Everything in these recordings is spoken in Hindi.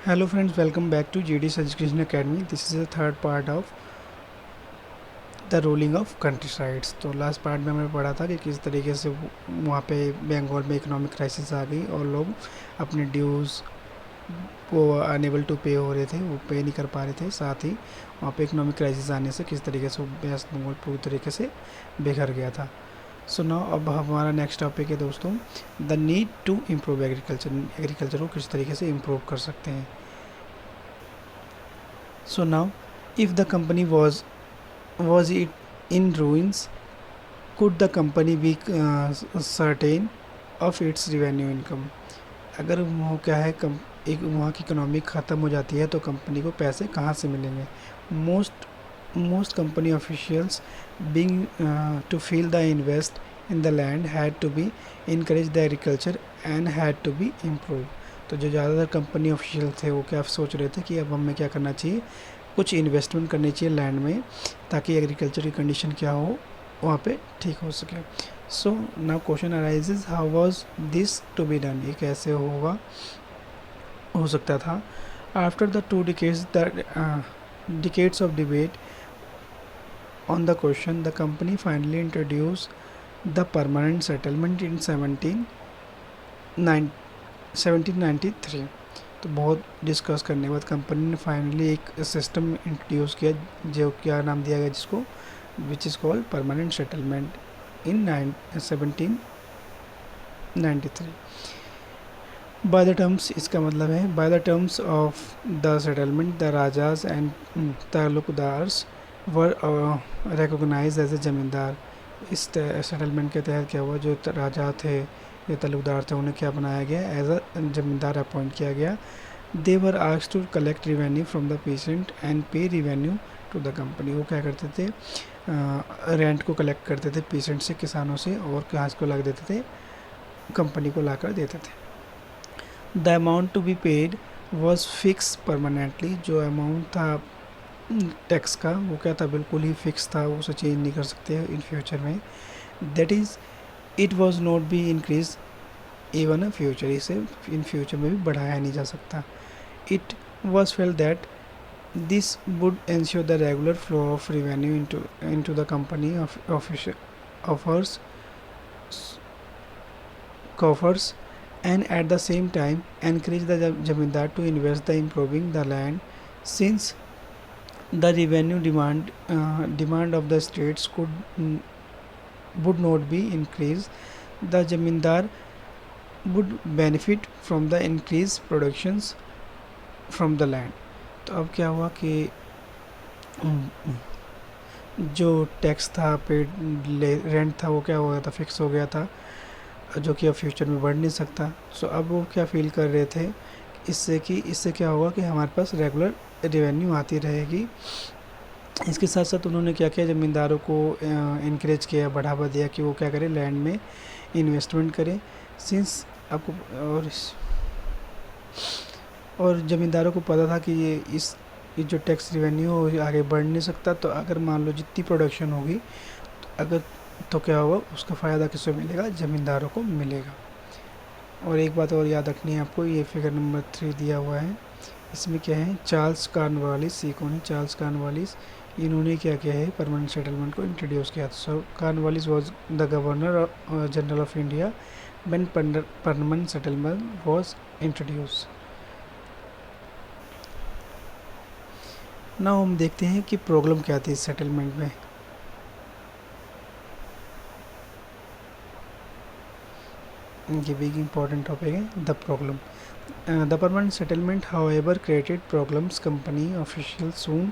Hello friends, welcome back to GD Education Academy. This is the third part of the rolling of country sides. तो लास्ट पार्ट में हमने पढ़ा था कि किस तरीके से वहाँ पे बंगाल में इकोनॉमिक क्राइसिस आ गई और लोग अपने ड्यूज़ वो अनेबल टू पे हो रहे थे, वो पे नहीं कर पा रहे थे। साथ ही वहाँ पे इकोनॉमिक क्राइसिस आने से किस तरीके से वेस्ट बंगाल पूरी तरीके से बिखर गया था। सो नाउ अब हमारा नेक्स्ट टॉपिक है दोस्तों, the need to improve agriculture. Agriculture को किस तरीके से इम्प्रूव कर सकते हैं। So now if the company was it in ruins, could the company be certain of its revenue income? अगर वो क्या है एक वहाँ की इकोनॉमी ख़त्म हो जाती है तो कंपनी को पैसे कहाँ से मिलेंगे। Most company officials being to feel the invest in the land had to be encourage the agriculture and had to be improve. तो जो ज़्यादातर कंपनी ऑफिशियल थे वो क्या सोच रहे थे कि अब हमें क्या करना चाहिए, कुछ इन्वेस्टमेंट करनी चाहिए लैंड में ताकि एग्रीकल्चर की कंडीशन क्या हो वहाँ पे ठीक हो सके। So now question arises, how was this to be done. ये कैसे हो सकता था। After the two decades of debate on the question, the company finally introduce the permanent settlement in 1793। तो बहुत डिस्कस करने के बाद कंपनी ने फाइनली एक सिस्टम इंट्रोड्यूस किया जो क्या नाम दिया गया जिसको, which is called permanent settlement in 1793। By the terms, इसका मतलब है by the terms of the settlement the rajas and taluqdars were recognised as a zamindar. इस सेटलमेंट के तहत क्या हुआ, जो राजा थे या तालुकदार थे उन्हें क्या बनाया गया, एज अ जमींदार अपॉइंट किया गया। They were asked to collect revenue from the patient and pay revenue to the company. वो क्या करते थे, रेंट को कलेक्ट करते थे पेशेंट से, किसानों से, और घास को लग देते थे, कंपनी को लाकर देते थे। The amount to be paid was fix permanently. जो अमाउंट था टैक्स का वो क्या था, बिल्कुल ही फिक्स था, वो उसे चेंज नहीं कर सकते इन फ्यूचर में। That is it was not be increase even a future. इसे इन फ्यूचर में भी बढ़ाया नहीं जा सकता। It was fail that this would ensure the regular flow of revenue into the company of offers coffers, and at the same time encourage the zamindar to invest the improving the land, since the revenue demand of the states would not be increased. The zamindar would benefit from the increased productions from the land। तो अब क्या हुआ कि जो टैक्स था, पेड रेंट था, वो क्या हो गया था, फिक्स हो गया था, जो कि अब फ्यूचर में बढ़ नहीं सकता। सो अब वो क्या फील कर रहे थे इससे क्या होगा कि हमारे पास रेगुलर रेवेन्यू आती रहेगी। इसके साथ साथ उन्होंने क्या किया, ज़मींदारों को इनक्रेज किया, बढ़ावा दिया कि वो क्या करें, लैंड में इन्वेस्टमेंट करें। सिंस आपको और ज़मींदारों को पता था कि ये जो टैक्स रेवेन्यू हो आगे बढ़ नहीं सकता। तो अगर मान लो जितनी प्रोडक्शन होगी तो क्या होगा, उसका फ़ायदा किसको मिलेगा, ज़मींदारों को मिलेगा। और एक बात और याद रखनी है आपको, ये फिगर नंबर 3 दिया हुआ है, इसमें क्या है, चार्ल्स कॉर्नवालिस। ये कौन है, चार्ल्स कॉर्नवालिस। इन्होंने क्या किया है, परमानेंट सेटलमेंट को इंट्रोड्यूस किया। So Cornwallis was the governor general of India when permanent settlement was introduce. ना हम देखते हैं कि प्रॉब्लम क्या थी इस सेटलमेंट में। ये बिग इम्पॉर्टेंट टॉपिक है, the problem. The permanent settlement, however, created problems. Company officials soon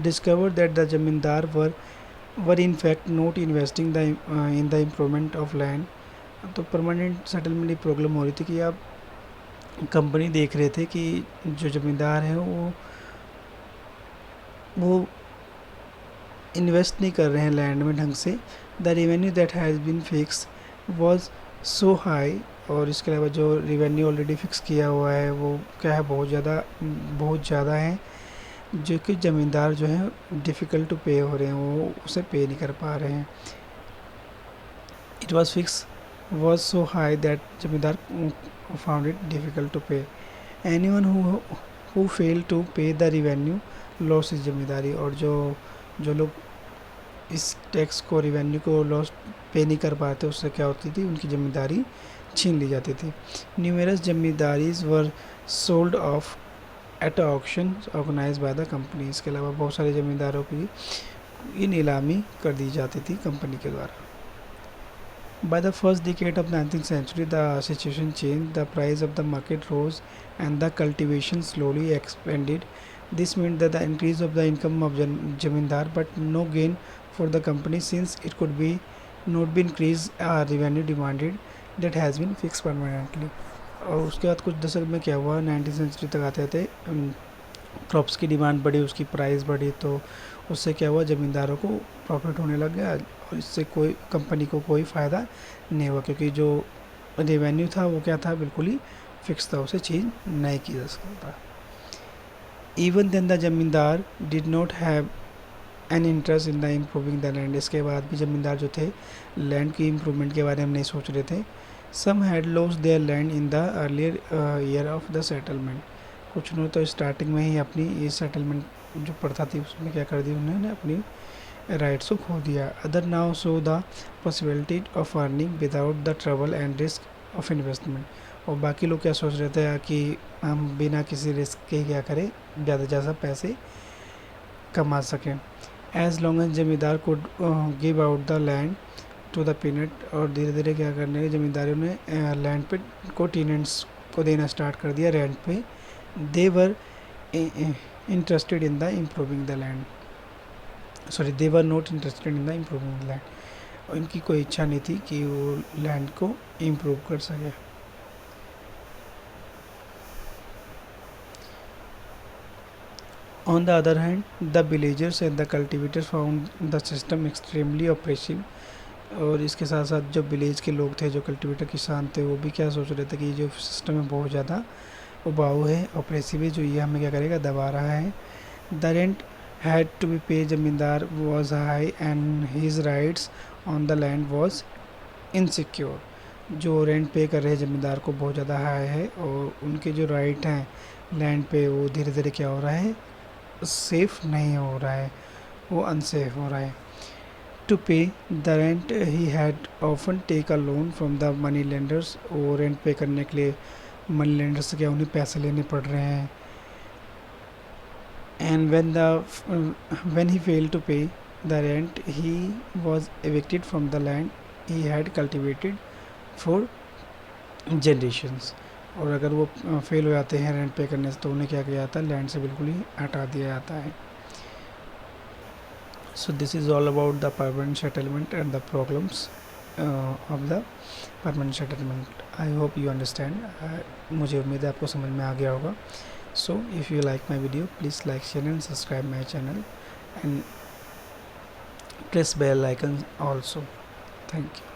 discovered that the zamindar were in fact not investing in the improvement of land. तो परमानेंट सेटलमेंट की प्रॉब्लम हो रही थी कि आप कंपनी देख रहे थे कि जो ज़मींदार हैं वो इन्वेस्ट नहीं कर रहे हैं लैंड में ढंग से। The revenue that has been fix was so high. और इसके अलावा जो रेवेन्यू ऑलरेडी फिक्स किया हुआ है वो क्या है, बहुत ज़्यादा है, जो कि ज़मींदार जो है डिफ़िकल्ट टू पे हो रहे हैं, वो उसे पे नहीं कर पा रहे हैं। It was fix was so high that ज़मींदार फाउंड इट डिफ़िकल्ट टू पे। Anyone who fail to pay the revenue loss is जिम्मेदारी, और जो जो लोग इस टैक्स को रिवेन्यू को लॉस पे नहीं कर पाते उससे क्या होती थी, उनकी जिम्मेदारी छीन ली जाती थी। न्यूमरस जिम्मेदारीज were sold off at auction organise by the company. इसके अलावा बहुत सारे जमींदारों की नीलामी कर दी जाती थी कंपनी के द्वारा। By the first decade of 19th century, the situation changed. The price of the market rose, and the cultivation slowly expanded. This meant that the increase of the income of zamindar, but no gain for the company, since it could be not be increased revenue demanded that has been fixed permanently. और उसके बाद कुछ दशक में क्या हुआ, 19th सेंचुरी तक आते थे, क्रॉप्स की डिमांड बढ़ी, उसकी प्राइस बढ़ी, तो उससे क्या हुआ, ज़मींदारों को प्रॉफिट होने लग गया और इससे कोई कंपनी को कोई फ़ायदा नहीं हुआ, क्योंकि जो रेवेन्यू था वो क्या था, बिल्कुल ही फिक्स था, उसे चेंज नहीं किया जा सकता। इवन देन द ज़मींदार did not have an interest in the improving the land. इसके बाद भी ज़मींदार जो थे लैंड की इम्प्रूवमेंट के बारे में नहीं सोच रहे थे। Some had lost their land in the earlier year of the settlement. कुछ ने तो स्टार्टिंग में ही अपनी ये सेटलमेंट जो प्रथा थी उसमें क्या कर दी, उन्होंने अपनी राइट्स को खो दिया। Other now so the possibility of earning without the trouble and risk of investment. और बाकी लोग क्या सोच रहे थे कि हम बिना किसी रिस्क के क्या करें, ज़्यादा से ज़्यादा पैसे कमा सकें। एज लॉन्ग एज जमींदार को give out the land to the peasant, और धीरे धीरे क्या करने जमींदारों ने लैंड पे को टीनेंट्स को देना स्टार्ट कर दिया रेंट पे। They were interested in the improving the land, sorry they were not interested in the improving the land, और इनकी कोई इच्छा नहीं थी कि वो लैंड को इम्प्रूव कर सके। On the other hand, the villagers and the cultivators found the system extremely oppressive। और इसके साथ साथ जो विलेज के लोग थे, जो कल्टिवेटर किसान थे, वो भी क्या सोच रहे थे कि ये जो सिस्टम है बहुत ज़्यादा उबाऊ है, ऑपरेसिव है, जो ये हमें क्या करेगा, दबा रहा है। The rent had to be pay zamindar was high and his rights on the land was insecure. जो रेंट पे कर रहे जमींदार को बहुत ज़्यादा हाई है, और उनके जो राइट हैं लैंड पे वो धीरे धीरे क्या हो रहा है, सेफ नहीं हो रहा है, वो अनसेफ हो रहा है। To pay the rent he had often take a loan from the money lenders. वो रेंट पे करने के लिए मनी लेंडर से क्या उन्हें पैसे लेने पड़ रहे हैं। And when he fail to pay the rent he was evicted from the land he had cultivated for generations. और अगर वो फेल हो जाते हैं रेंट पे करने से, तो उन्हें क्या किया जाता है, लैंड से बिल्कुल ही हटा दिया जाता है। So this is all about the permanent settlement and the problems of the permanent settlement. I hope you understand. मुझे उम्मीद है आपको समझ में आ गया होगा। So if you like my video, please like share and subscribe my channel and press bell icon also. Thank you.